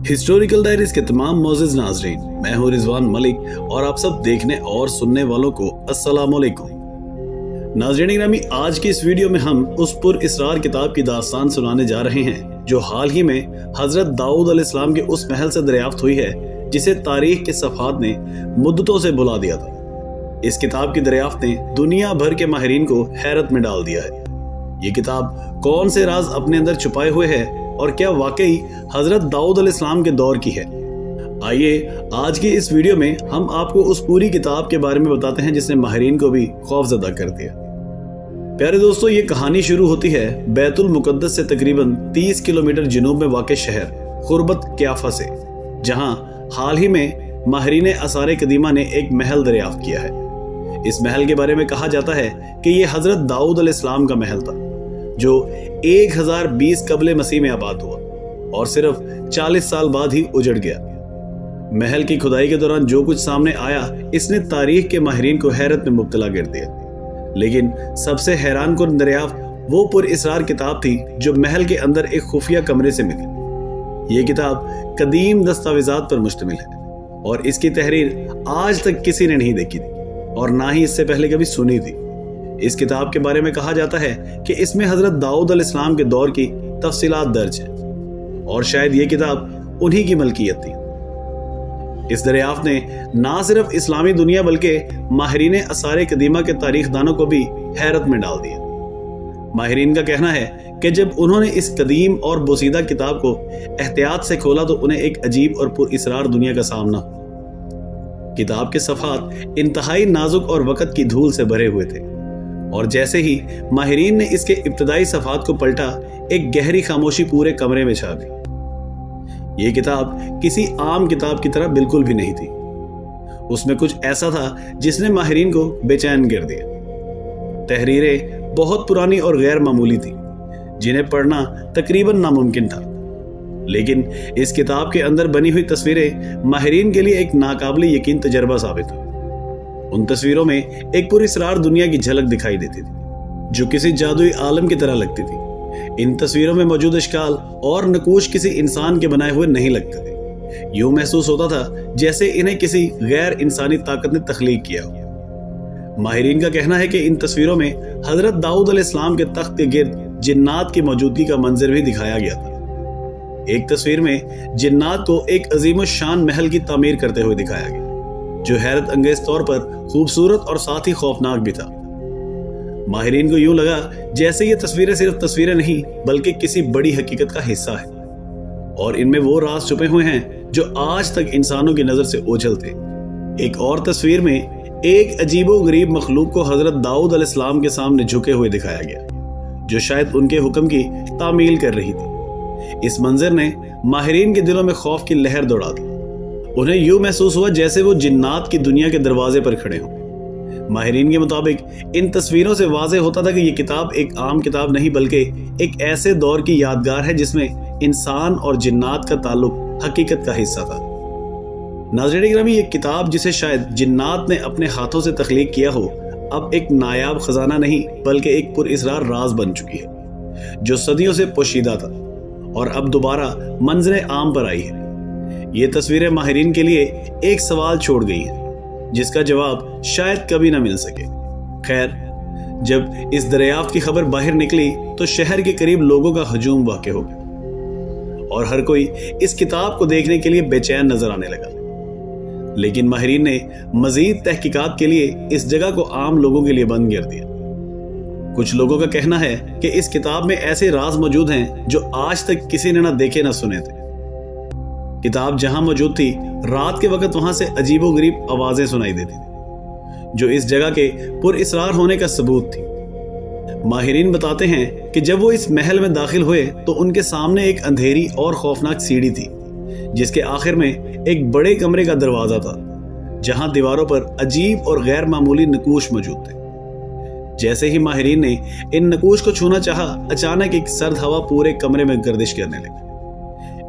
Historical diaries के तमाम मोअज़्ज़िज़ नाज़रीन, मैं हूं रिजवान मलिक और आप सब देखने और सुनने वालों को अस्सलाम वालेकुम। नाज़रीन ग्रामी, आज की इस वीडियो में हम उस पुरइस्रार किताब की दास्तान सुनाने जा रहे हैं जो हाल ही में हजरत दाऊद अलैहिस्सलाम के उस महल से दरियाफ्त हुई है जिसे तारीख के सफ़हात ने मुद्दतों से भुला दिया था। इस किताब की दरियाफ्त ने दुनिया भर के माहिरीन को हैरत में डाल दिया है। ये किताब कौन से राज अपने अंदर छुपाए हुए है और क्या वाकई हजरत दाऊद अलैहिस्सलाम के दौर की है। आइए आज की इस वीडियो में हम आपको उस पूरी किताब के बारे में बताते हैं जिसने माहिरीन को भी खौफजदा कर दिया। प्यारे दोस्तों, ये कहानी शुरू होती है बैतुल मुकद्दस से तकरीबन 30 किलोमीटर जनूब में वाक़े शहर खुरबत क्याफा से, जहां हाल ही में माहिरीन आसार कदीमा ने एक महल दरियाफ्त किया है। इस महल के बारे में कहा जाता है कि ये हजरत दाऊद अलैहिस्सलाम का महल था जो 1020 कबले मसीह में आबाद हुआ और सिर्फ 40 साल बाद ही उजड़ गया। महल की खुदाई के दौरान जो कुछ सामने आया इसने तारीख के माहिरीन को हैरत में मुब्तला कर दिया। लेकिन सबसे हैरान कुन दरियाफ्त वो पुरइस्रार किताब थी जो महल के अंदर एक खुफिया कमरे से मिली। ये किताब कदीम दस्तावेजात पर मुश्तमिल है और इसकी तहरीर आज तक किसी ने नहीं देखी थी और ना ही इससे पहले कभी सुनी थी। इस किताब के बारे में कहा जाता है कि इसमें हजरत दाऊद अलैहिस्सलाम के दौर की तफसीलात दर्ज है और शायद ये किताब उन्हीं की मलकियत थी। इस दरियाफ्त ने ना सिर्फ इस्लामी दुनिया बल्कि माहिरीन आसार कदीमा के तारीखदानों को भी हैरत में डाल दिया। माहिरीन का कहना है कि जब उन्होंने इस कदीम और बोसीदा किताब को एहतियात से खोला तो उन्हें एक अजीब और पुरइस्रार दुनिया का सामना। किताब के सफ़हात इंतहाई नाजुक और वक़्त की धूल से भरे हुए थे और जैसे ही माहिरीन ने इसके इब्तदाई सफ़हात को पलटा, एक गहरी खामोशी पूरे कमरे में छा गई। यह किताब किसी आम किताब की तरह बिल्कुल भी नहीं थी। उसमें कुछ ऐसा था जिसने माहिरीन को बेचैन कर दिया। तहरीरें बहुत पुरानी और गैर मामूली थी जिन्हें पढ़ना तकरीबन नामुमकिन था, लेकिन इस किताब के अंदर बनी हुई तस्वीरें माहिरीन के लिए एक नाकाबिल यकीन तजर्बा साबित हुई। उन तस्वीरों में एक पुरइस्रार दुनिया की झलक दिखाई देती थी जो किसी जादुई आलम की तरह लगती थी। इन तस्वीरों में मौजूद अशकाल और नकूश किसी इंसान के बनाए हुए नहीं लगते थे। यूं महसूस होता था जैसे इन्हें किसी गैर इंसानी ताकत ने तख्लीक किया हो। माहिरीन का कहना है कि इन तस्वीरों में हजरत दाऊद अलैहिस्सलाम के तख्त के गिर्द जिन्नात की मौजूदगी का मंजर भी दिखाया गया था। एक तस्वीर में जिन्नात को एक अजीमुश्शान महल की तामीर करते हुए दिखाया गया जो हैरत अंगेज तौर पर खूबसूरत और साथ ही खौफनाक भी था। माहिरीन को यूं लगा जैसे ये तस्वीरें सिर्फ तस्वीरें नहीं बल्कि किसी बड़ी हकीकत का हिस्सा है और इनमें वो राज छुपे हुए हैं जो आज तक इंसानों की नजर से ओझल थे। एक और तस्वीर में एक अजीबो गरीब मखलूक को हजरत दाऊद अलैहिस्सलाम के सामने झुके हुए दिखाया गया जो शायद उनके हुक्म की तामील कर रही थी। इस मंजर ने माहिरीन के दिलों में खौफ की लहर दौड़ा दी। उन्हें यूं महसूस हुआ जैसे वो जिन्नात की दुनिया के दरवाजे पर खड़े हों। माहिरीन के मुताबिक इन तस्वीरों से वाज़ेह होता था कि ये किताब एक आम किताब नहीं बल्कि एक ऐसे दौर की यादगार है जिसमें इंसान और जिन्नात का ताल्लुक हकीकत का हिस्सा था। नाज़रीन ग्रामी, ये किताब जिसे शायद जिन्नात ने अपने हाथों से तख्लीक किया हो अब एक नायाब खजाना नहीं बल्कि एक पुरइस्रार राज बन चुकी है जो सदियों से पोशीदा था और अब दोबारा मंजरे आम पर आई है। ये तस्वीरें माहिरीन के लिए एक सवाल छोड़ गई हैं जिसका जवाब शायद कभी ना मिल सके। खैर, जब इस दरियाफ्त की खबर बाहर निकली तो शहर के करीब लोगों का हजूम वाक़ हो गया और हर कोई इस किताब को देखने के लिए बेचैन नजर आने लगा। लेकिन माहिरीन ने मजीद तहकीकात के लिए इस जगह को आम लोगों के लिए बंद कर दिया। कुछ लोगों का कहना है कि इस किताब में ऐसे राज मौजूद हैं जो आज तक किसी ने ना देखे ना सुने थे। किताब जहां मौजूद थी, रात के वक्त वहां से अजीबोगरीब आवाजें सुनाई देती थी जो इस जगह के पुरइस्रार होने का सबूत थी। माहिरीन बताते हैं कि जब वो इस महल में दाखिल हुए तो उनके सामने एक अंधेरी और खौफनाक सीढ़ी थी जिसके आखिर में एक बड़े कमरे का दरवाजा था जहां दीवारों पर अजीब और गैर मामूली नकूश मौजूद थे। जैसे ही माहिरीन ने इन नकूश को छूना चाहा, अचानक एक सर्द हवा पूरे कमरे में गर्दिश करने लगी।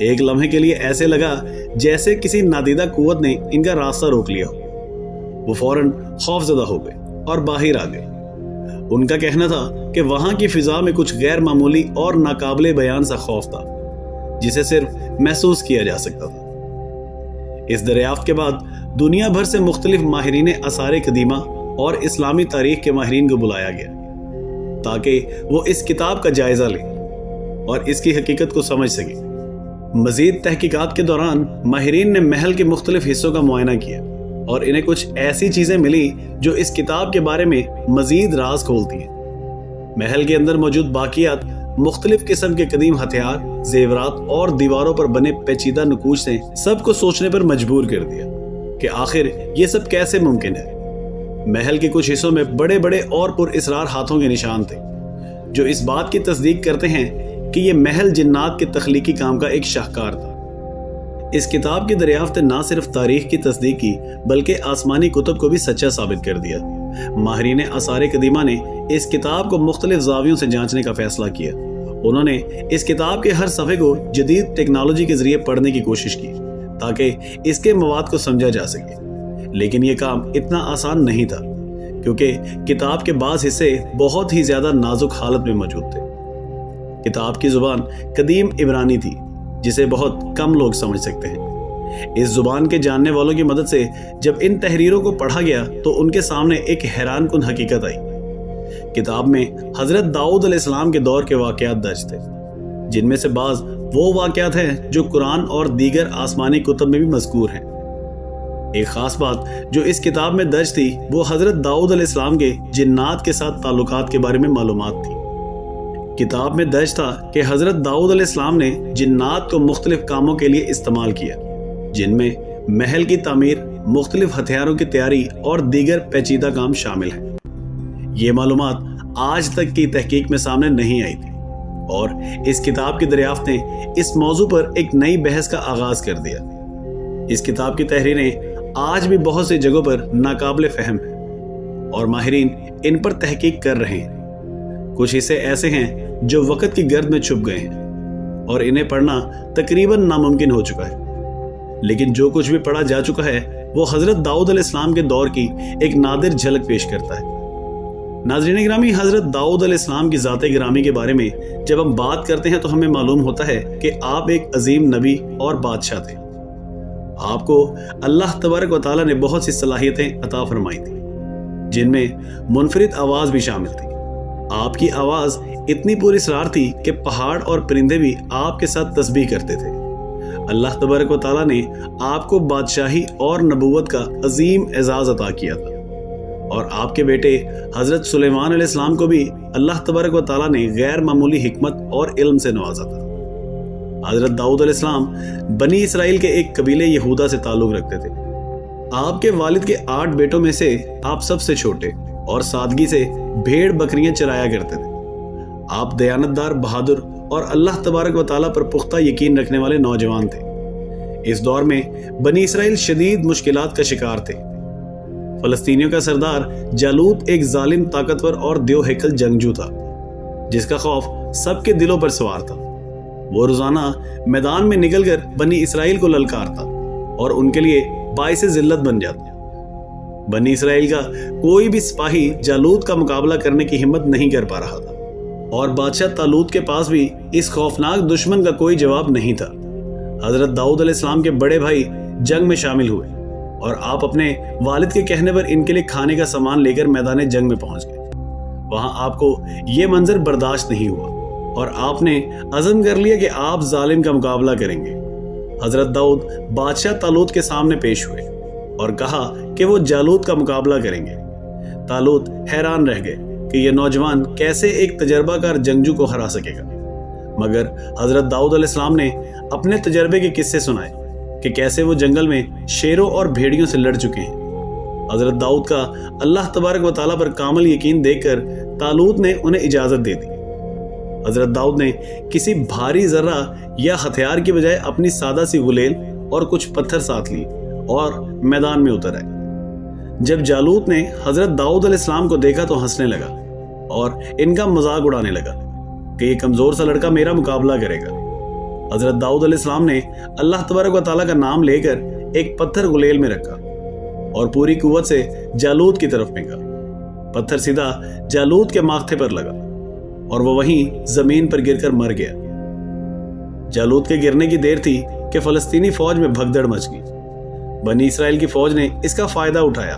एक लम्हे के लिए ऐसे लगा जैसे किसी नादीदा कुव्वत ने इनका रास्ता रोक लिया हो। वो फौरन खौफजदा हो गए और बाहर आ गए। उनका कहना था कि वहां की फिजा में कुछ गैर मामूली और नाकाबिले बयान सा खौफ था। जिसे सिर्फ महसूस किया जा सकता था। इस दरियाफ्त के बाद दुनिया भर से मुख्तलिफ माहिरीन आसार कदीमा और इस्लामी तारीख के माहिरीन को बुलाया गया ताकि वो इस किताब का जायजा लें और इसकी हकीकत को समझ सकें। मजीद तहकीकात के दौरान माहिरीन ने महल के मुख्तलिफ हिस्सों का मुआयना किया और इन्हें कुछ ऐसी चीजें मिली जो इस किताब के बारे में मजीद राज खोलती हैं। महल के अंदर मौजूद बाकियात मुख्तलिफ किस्म के कदीम हथियार, जेवरात और दीवारों पर बने पेचीदा नकूश ने सबको सोचने पर मजबूर कर दिया कि आखिर ये सब कैसे मुमकिन है। महल के कुछ हिस्सों में बड़े बड़े और पुरअसरार हाथों के निशान थे जो इस बात की तस्दीक करते हैं कि यह महल जिन्नात के तख्लीकी काम का एक शाहकार था। इस किताब की दरियाफ्त ने न सिर्फ तारीख की तस्दीक की बल्कि आसमानी कुतुब को भी सच्चा साबित कर दिया। माहिरीन आसार कदीमा ने इस किताब को मुख्तलिफ ज़ावियों से जांचने का फैसला किया। उन्होंने इस किताब के हर सफ़े को जदीद टेक्नोलॉजी के जरिए पढ़ने की कोशिश की ताकि इसके मवाद को समझा जा सके, लेकिन यह काम इतना आसान नहीं था क्योंकि किताब के बाज़ हिस्से बहुत ही ज़्यादा नाजुक हालत में मौजूद थे। किताब की ज़ुबान कदीम इब्रानी थी जिसे बहुत कम लोग समझ सकते हैं। इस जुबान के जानने वालों की मदद से जब इन तहरीरों को पढ़ा गया तो उनके सामने एक हैरान कुन हकीकत आई। किताब में हजरत दाऊद अलैहिस्सलाम के दौर के वाकयात दर्ज थे, जिनमें से बाज वो वाकयात हैं जो कुरान और दीगर आसमानी कुतुब में भी मज़कूर हैं। एक खास बात जो इस किताब में दर्ज थी वो हजरत दाऊद अलैहिस्सलाम के जिन्नात के साथ ताल्लुकात के बारे में मालूमात थी। किताब में दर्ज था कि हजरत दाऊद अलैहिस्सलाम ने जिन्नात को मुख्तलिफ कामों के लिए इस्तेमाल किया, जिनमें महल की तामीर, मुख्तलिफ हथियारों की तैयारी और दीगर पेचीदा काम शामिल हैं। ये मालूमात आज तक की तहकीक में सामने नहीं आई थी और इस किताब की दरियाफ्त ने इस मौजू पर एक नई बहस का आगाज कर दिया। इस किताब की तहरीरें आज भी बहुत सी जगहों पर नाकाबिले फहम हैं और माहिरीन इन पर तहकीक कर रहे हैं। कुछ हिस्से ऐसे हैं जो वक्त की गर्द में छुप गए हैं और इन्हें पढ़ना तकरीबन नामुमकिन हो चुका है, लेकिन जो कुछ भी पढ़ा जा चुका है वो हजरत दाऊद अलैहिस्सलाम के दौर की एक नादिर झलक पेश करता है। नाज़रीन गिरामी, हजरत दाऊद अलैहिस्सलाम की ज़ात गिरामी के बारे में जब हम बात करते हैं तो हमें मालूम होता है कि आप एक अजीम नबी और बादशाह थे। आपको अल्लाह तबारक व तआला ने बहुत सी सलाहियतें अता फरमाई थी, जिनमें मुनफरिद आवाज भी शामिल थी। आपकी आवाज इतनी पुरअसरार थी कि पहाड़ और परिंदे भी आपके साथ तस्बीह करते थे। अल्लाह तबारक व तआला ने आपको बादशाही और नबूवत का अजीम एजाज अता किया था और आपके बेटे हजरत सुलेमान अलैहिस्सलाम को भी अल्लाह तबारक व तआला ने गैर मामूली हिकमत और इल्म से नवाजा था। हजरत दाऊद अलैहिस्सलाम बनी इसराइल के एक कबीले यहूदा से ताल्लुक रखते थे। आपके वालिद के 8 बेटों में से आप सबसे छोटे और सादगी से भेड़ बकरियां चराया करते थे। आप दयानतदार, बहादुर और अल्लाह तबारक व तआला पर पुख्ता यकीन रखने वाले नौजवान थे। इस दौर में बनी इसराइल शदीद मुश्किलात का शिकार थे। फलस्तीनियों का सरदार जालूत एक जालिम, ताकतवर और देवहेकल जंगजू था जिसका खौफ सबके दिलों पर सवार था। वो रोजाना मैदान में निकलकर बनी इसराइल को ललकारता और उनके लिए बाइसे जिल्लत बन जाता। बनी इसराइल का कोई भी सिपाही जालूत का मुकाबला करने की हिम्मत नहीं कर पा रहा था और बादशाह तालूत के पास भी इस खौफनाक दुश्मन का कोई जवाब नहीं था। हजरत दाऊद अलैहिस्सलाम के बड़े भाई जंग में शामिल हुए और आप अपने वालिद के कहने पर इनके लिए खाने का सामान लेकर मैदान जंग में पहुंच गए। वहां आपको ये मंजर बर्दाश्त नहीं हुआ और आपने अज़म कर लिया कि आप जालिम का मुकाबला करेंगे। हजरत दाऊद बादशाह तालूत के सामने पेश हुए और कहा कि वो जालूत का मुकाबला करेंगे। तालूत हैरान रह गए कि ये नौजवान कैसे एक तजर्बाकार जंगजू को हरा सकेगा, मगर हजरत दाऊद अलैहिस्सलाम ने अपने तजर्बे के किस्से सुनाए कि कैसे वो जंगल में शेरों और भेड़ियों से लड़ चुके हैं। हजरत दाऊद का अल्लाह तबारक व तआला पर कामिल यकीन देखकर तालूत ने उन्हें इजाजत दे दी। हजरत दाऊद ने किसी भारी जर्रा या हथियार की बजाय अपनी सादा सी गुलेल और कुछ पत्थर साथ लिए और मैदान में उतर आए। जब जालूत ने हजरत दाऊद अलैहिस्सलाम को देखा तो हंसने लगा और इनका मजाक उड़ाने लगा कि ये कमजोर सा लड़का मेरा मुकाबला करेगा। हजरत दाऊद अलैहिस्सलाम ने अल्लाह तबारक व तआला का नाम लेकर एक पत्थर गुलेल में रखा और पूरी कुव्वत से जालूत की तरफ फेंका। पत्थर सीधा जालूत के माथे पर लगा और वो वहीं जमीन पर गिरकर मर गया। जालूत के गिरने की देर थी कि फलस्तीनी फौज में भगदड़ मच गई। बनी इसराइल की फौज ने इसका फायदा उठाया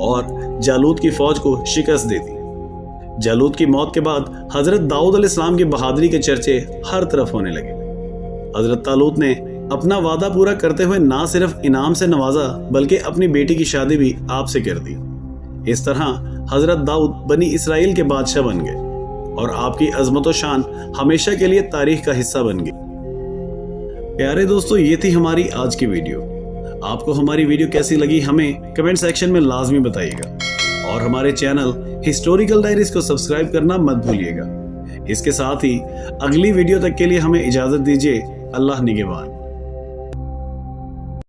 और जालूत की फौज को शिकस्त दे दी। जालूत की मौत के बाद हजरत दाऊद अलैहिस्सलाम की बहादुरी के चर्चे हर तरफ होने लगे। हजरत तालूत ने अपना वादा पूरा करते हुए ना सिर्फ इनाम से नवाजा बल्कि अपनी बेटी की शादी भी आपसे कर दी। इस तरह हजरत दाऊद बनी इसराइल के बादशाह बन गए और आपकी अजमत व शान हमेशा के लिए तारीख का हिस्सा बन गई। प्यारे दोस्तों, ये थी हमारी आज की वीडियो। आपको हमारी वीडियो कैसी लगी हमें कमेंट सेक्शन में लाजमी बताइएगा और हमारे चैनल हिस्टोरिकल डायरीज को सब्सक्राइब करना मत भूलिएगा। इसके साथ ही अगली वीडियो तक के लिए हमें इजाजत दीजिए। अल्लाह निगहबान।